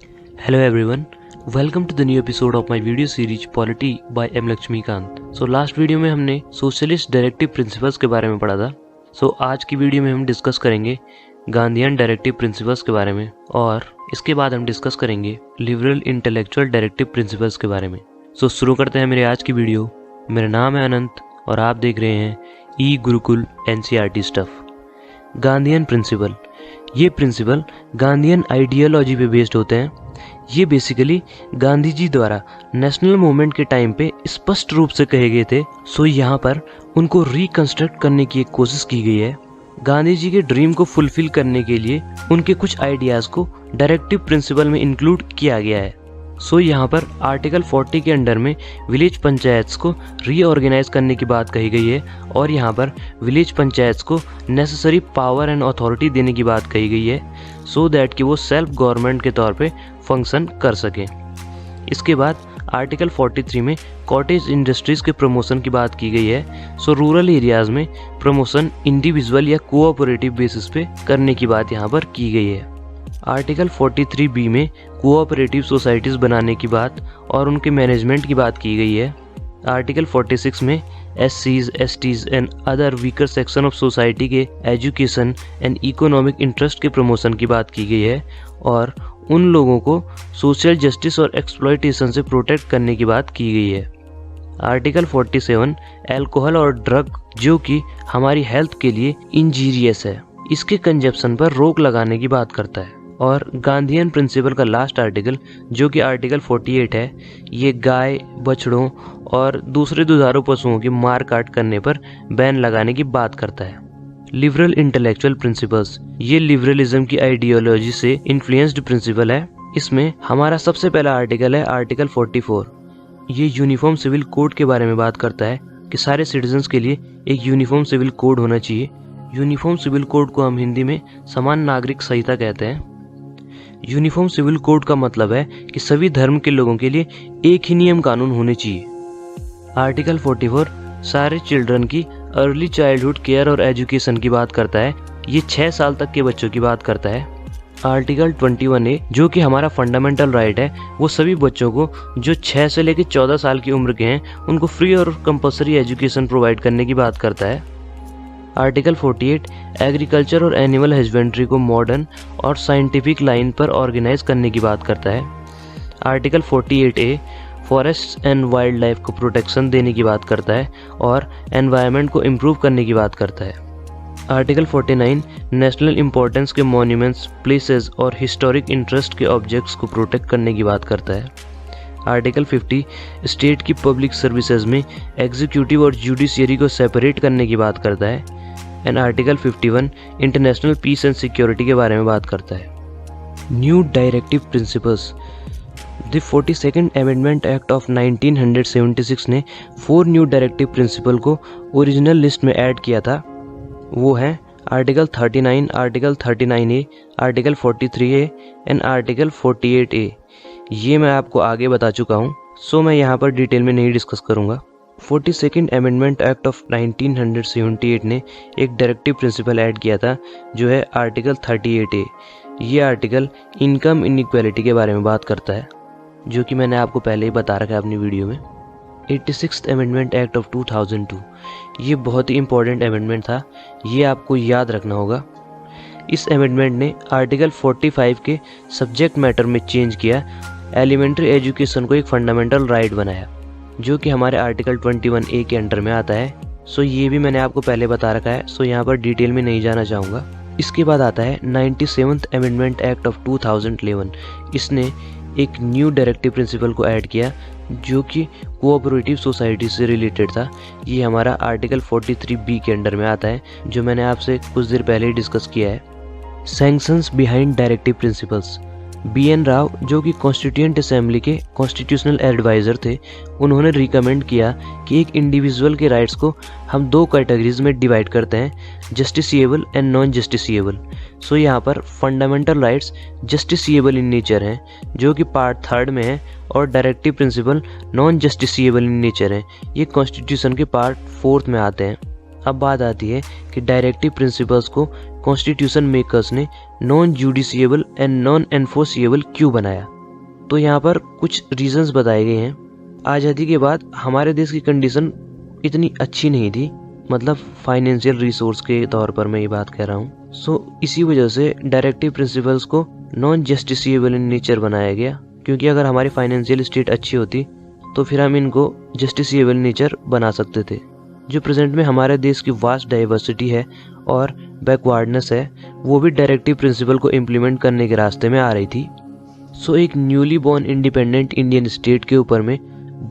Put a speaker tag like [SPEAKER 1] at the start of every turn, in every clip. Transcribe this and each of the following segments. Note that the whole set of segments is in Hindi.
[SPEAKER 1] Hello everyone, welcome to the new episode of my video series Polity by M. Lakshmikant. So last video में हमने सोशलिस्ट डायरेक्टिव प्रिंसिपल्स के बारे में पढ़ा था. आज की वीडियो में हम डिस्कस करेंगे गांधीयन डायरेक्टिव प्रिंसिपल्स के बारे में और इसके बाद हम डिस्कस करेंगे लिबरल इंटेलेक्चुअल डायरेक्टिव प्रिंसिपल्स के बारे में. शुरू करते हैं मेरे आज की वीडियो. मेरा नाम है अनंत और आप देख रहे हैं e Gurukul NCERT stuff. Gandhian principle, ये प्रिंसिपल गांधीयन आइडियोलॉजी पे बेस्ड होते हैं. ये बेसिकली गांधी जी द्वारा नेशनल मूवमेंट के टाइम पे स्पष्ट रूप से कहे गए थे. यहाँ पर उनको रिकंस्ट्रक्ट करने की एक कोशिश की गई है. गांधी जी के ड्रीम को फुलफिल करने के लिए उनके कुछ आइडियाज को डायरेक्टिव प्रिंसिपल में इंक्लूड किया गया है. यहाँ पर आर्टिकल 40 के अंडर में विलेज पंचायत्स को रीऑर्गेनाइज करने की बात कही गई है और यहाँ पर विलेज पंचायत्स को नेसेसरी पावर एंड अथॉरिटी देने की बात कही गई है सो दैट कि वो सेल्फ गवर्नमेंट के तौर पे फंक्शन कर सकें. इसके बाद आर्टिकल 43 में कॉटेज इंडस्ट्रीज के प्रमोशन की बात की गई है. रूरल एरियाज में प्रमोशन इंडिविजुअल या कोऑपरेटिव बेसिस पे करने की बात यहाँ पर की गई है. आर्टिकल 43B में कोऑपरेटिव सोसाइटीज़ बनाने की बात और उनके मैनेजमेंट की बात की गई है. आर्टिकल 46 में SCs, STs and other weaker section of society के एजुकेशन एंड इकोनॉमिक इंटरेस्ट के प्रमोशन की बात की गई है और उन लोगों को सोशल जस्टिस और एक्सप्लॉयटेशन से प्रोटेक्ट करने की बात की गई है. आर्टिकल 47 अल्कोहल और ड्रग जो कि हमारी हेल्थ के लिए इंजीरियस है, इसके कंजप्शन पर रोक लगाने की बात करता है. और गांधीयन प्रिंसिपल का लास्ट आर्टिकल जो कि आर्टिकल 48 है, ये गाय, बछड़ों और दूसरे दुधारू पशुओं की मार काट करने पर बैन लगाने की बात करता है. लिबरल इंटेलेक्चुअल प्रिंसिपल्स, ये लिबरलिज्म की आइडियोलॉजी से इन्फ्लुएंस्ड प्रिंसिपल है. इसमें हमारा सबसे पहला आर्टिकल है आर्टिकल 44. ये यूनिफॉर्म सिविल कोड के बारे में बात करता है कि सारे सिटीजन्स के लिए एक यूनिफॉर्म सिविल कोड होना चाहिए. यूनिफॉर्म सिविल कोड को हम हिंदी में समान नागरिक संहिता कहते हैं. यूनिफॉर्म सिविल कोड का मतलब है कि सभी धर्म के लोगों के लिए एक ही नियम कानून होने चाहिए. आर्टिकल 44 सारे चिल्ड्रन की अर्ली चाइल्डहुड केयर और एजुकेशन की बात करता है. ये 6 साल तक के बच्चों की बात करता है. आर्टिकल 21A जो कि हमारा फंडामेंटल राइट है, वो सभी बच्चों को जो 6 से लेकर 14 साल की उम्र के हैं उनको फ्री और कंपलसरी एजुकेशन प्रोवाइड करने की बात करता है. आर्टिकल 48 एग्रीकल्चर और एनिमल हस्बेंड्री को मॉडर्न और साइंटिफिक लाइन पर ऑर्गेनाइज करने की बात करता है. Article 48A forest and wild life को प्रोटेक्शन देने की बात करता है और एनवायरनमेंट को इम्प्रूव करने की बात करता है. आर्टिकल 49 नेशनल इम्पोर्टेंस के मॉन्यूमेंट्स, प्लेसेस और हिस्टोरिक इंटरेस्ट के ऑब्जेक्ट्स को प्रोटेक्ट करने की बात करता है. आर्टिकल 50 स्टेट की पब्लिक सर्विसेज में एग्जीक्यूटिव और जुडिशियरी को सेपरेट करने की बात करता है. And article 51 international peace and security के बारे में बात करता है. New directive principles. The 42nd amendment act of 1976 ने 4 न्यू डायरेक्टिव प्रिंसिपल को ओरिजिनल लिस्ट में ऐड किया था. वो हैं article 39, article 39A, article 43A and article 48A. ये मैं आपको आगे बता चुका हूँ, मैं यहाँ पर डिटेल में नहीं डिस्कस करूँगा. 42nd अमेंडमेंट एक्ट ऑफ 1978 ने एक डायरेक्टिव प्रिंसिपल ऐड किया था जो है आर्टिकल 38A. ये आर्टिकल इनकम इनइक्वालिटी के बारे में बात करता है जो कि मैंने आपको पहले ही बता रखा है अपनी वीडियो में. 86th अमेंडमेंट एक्ट ऑफ 2002, ये बहुत ही इंपॉर्टेंट अमेंडमेंट था, ये आपको याद रखना होगा. इस अमेंडमेंट ने आर्टिकल 45 के सब्जेक्ट मैटर में चेंज किया, एलिमेंट्री एजुकेशन को एक फंडामेंटल राइट बनाया जो कि हमारे आर्टिकल 21A के अंडर में आता है. ये भी मैंने आपको पहले बता रखा है, यहाँ पर डिटेल में नहीं जाना चाहूँगा. इसके बाद आता है 97th अमेंडमेंट एक्ट ऑफ 2011. इसने एक न्यू डायरेक्टिव प्रिंसिपल को ऐड किया जो कि कोऑपरेटिव सोसाइटी से रिलेटेड था. ये हमारा आर्टिकल 43B के अंडर में आता है जो मैंने आपसे कुछ देर पहले ही डिस्कस किया है. Sanctions behind directive principles. BN Rao जो कि कॉन्स्टिट्यूएंट असेंबली के कॉन्स्टिट्यूशनल एडवाइज़र थे, उन्होंने रिकमेंड किया कि एक इंडिविजुअल के राइट्स को हम 2 कैटेगरीज में डिवाइड करते हैं, जस्टिसिएबल एंड नॉन जस्टिसिएबल. यहाँ पर fundamental rights justiciable in nature हैं जो कि पार्ट 3 में है और directive principle non justiciable in nature हैं, ये कॉन्स्टिट्यूशन के पार्ट 4 में आते हैं. अब बात आती है कि डायरेक्टिव प्रिंसिपल्स को कॉन्स्टिट्यूशन मेकर्स ने नॉन जुडिशिएबल एंड नॉन एनफोर्सिएबल क्यों बनाया. तो यहाँ पर कुछ रीजंस बताए गए हैं। आज़ादी के बाद हमारे देश की कंडीशन इतनी अच्छी नहीं थी, मतलब फाइनेंशियल रिसोर्स के तौर पर मैं ये बात कह रहा हूँ। सो इसी वजह से डायरेक्टिव प्रिंसिपल्स को नॉन जस्टिसिएबल इन नेचर बनाया गया, क्योंकि अगर हमारी फाइनेंशियल स्टेट अच्छी होती तो फिर हम इनको जस्टिसिएबल नेचर बना सकते थे। जो प्रेजेंट में हमारे देश की वास्ट डाइवर्सिटी है और बैकवर्डनेस है, वो भी डायरेक्टिव प्रिंसिपल को इम्प्लीमेंट करने के रास्ते में आ रही थी। सो एक newly born independent Indian state के ऊपर में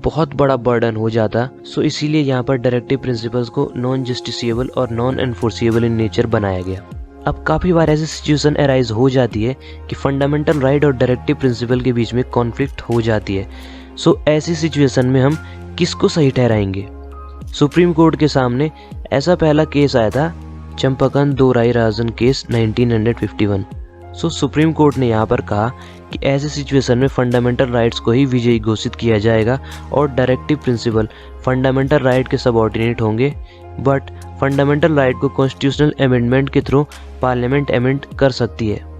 [SPEAKER 1] बहुत बड़ा बर्डन हो जाता। सो इसीलिए यहाँ पर डायरेक्टिव प्रिंसिपल्स को नॉन जस्टिसिएबल और नॉन एनफोर्सिएबल इन नेचर बनाया गया। अब काफ़ी बार ऐसी सिचुएशन अराइज हो जाती है कि फंडामेंटल राइट और डायरेक्टिव प्रिंसिपल के बीच में कॉन्फ्लिक्ट हो जाती है। सो ऐसी सिचुएशन में हम किसको सही ठहराएंगे? सुप्रीम कोर्ट के सामने ऐसा पहला केस आया था, चंपाकंद दोराईराजन केस 1951। सो सुप्रीम कोर्ट ने यहाँ पर कहा कि ऐसे सिचुएशन में फंडामेंटल राइट्स को ही विजयी घोषित किया जाएगा और डायरेक्टिव प्रिंसिपल फंडामेंटल राइट के सबऑर्डिनेट होंगे, बट फंडामेंटल राइट को कॉन्स्टिट्यूशनल अमेंडमेंट के थ्रू पार्लियामेंट अमेंड कर सकती है।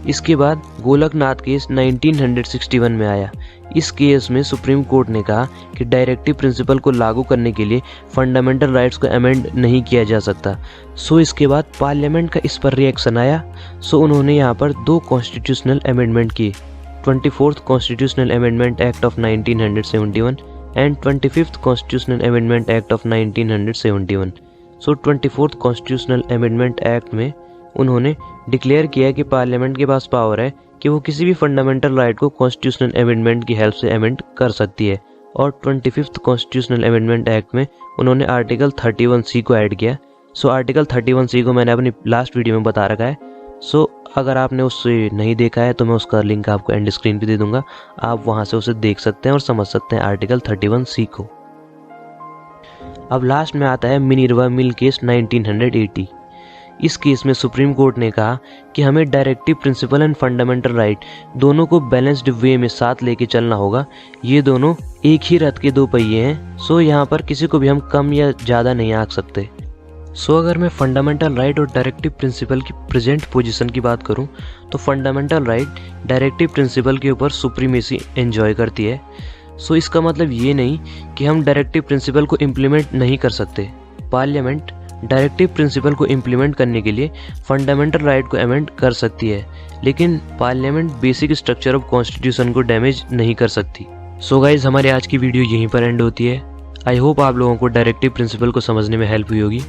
[SPEAKER 1] इसके बाद गोलकनाथ केस 1961 में आया। इस केस में सुप्रीम कोर्ट ने कहा कि डायरेक्टिव प्रिंसिपल को लागू करने के लिए फंडामेंटल राइट्स को अमेंड नहीं किया जा सकता। सो इसके बाद पार्लियामेंट का इस पर रिएक्शन आया। सो उन्होंने यहाँ पर 2 कॉन्स्टिट्यूशनल अमेंडमेंट किए, 24th constitutional amendment act of 1971 and 25th constitutional amendment act of 1971। So 24th constitutional amendment act में उन्होंने डिक्लेयर किया कि पार्लियामेंट के पास पावर है कि वो किसी भी फंडामेंटल राइट को कॉन्स्टिट्यूशनल अमेंडमेंट की हेल्प से अमेंड कर सकती है। और 25th कॉन्स्टिट्यूशनल अमेंडमेंट एक्ट में उन्होंने आर्टिकल 31C को ऐड किया। सो आर्टिकल 31C को मैंने अपनी लास्ट वीडियो में बता रखा है। सो अगर आपने उससे नहीं देखा है तो मैं उसका लिंक आपको एंड स्क्रीन पे दे दूंगा, आप वहाँ से उसे देख सकते हैं और समझ सकते हैं आर्टिकल 31C को। अब लास्ट में आता है मिनर्वा मिल केस 1980। इस केस में सुप्रीम कोर्ट ने कहा कि हमें directive principle and fundamental right दोनों को बैलेंस्ड वे में साथ लेके चलना होगा। ये दोनों एक ही रथ के 2 पहिए हैं। सो यहाँ पर किसी को भी हम कम या ज़्यादा नहीं आंक सकते। सो अगर मैं फंडामेंटल राइट और डायरेक्टिव प्रिंसिपल की प्रेजेंट पोजीशन की बात करूँ तो फंडामेंटल राइट डायरेक्टिव प्रिंसिपल के ऊपर सुप्रीमेसी एंजॉय करती है। सो इसका मतलब ये नहीं कि हम डायरेक्टिव प्रिंसिपल को इम्प्लीमेंट नहीं कर सकते। पार्लियामेंट डायरेक्टिव प्रिंसिपल को इम्प्लीमेंट करने के लिए फंडामेंटल राइट को अमेंड कर सकती है, लेकिन parliament basic structure of constitution को डैमेज नहीं कर सकती। सो गाइज, हमारी आज की वीडियो यहीं पर एंड होती है। आई होप आप लोगों को डायरेक्टिव प्रिंसिपल को समझने में हेल्प हुई होगी।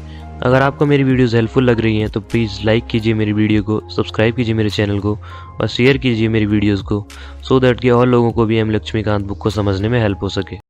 [SPEAKER 1] अगर आपको मेरी वीडियोस हेल्पफुल लग रही हैं तो प्लीज़ लाइक कीजिए मेरी वीडियो को, सब्सक्राइब कीजिए मेरे चैनल को और शेयर कीजिए मेरी वीडियोज़ को, सो दैट कि और लोगों को भी एम लक्ष्मीकांत बुक को समझने में हेल्प हो सके।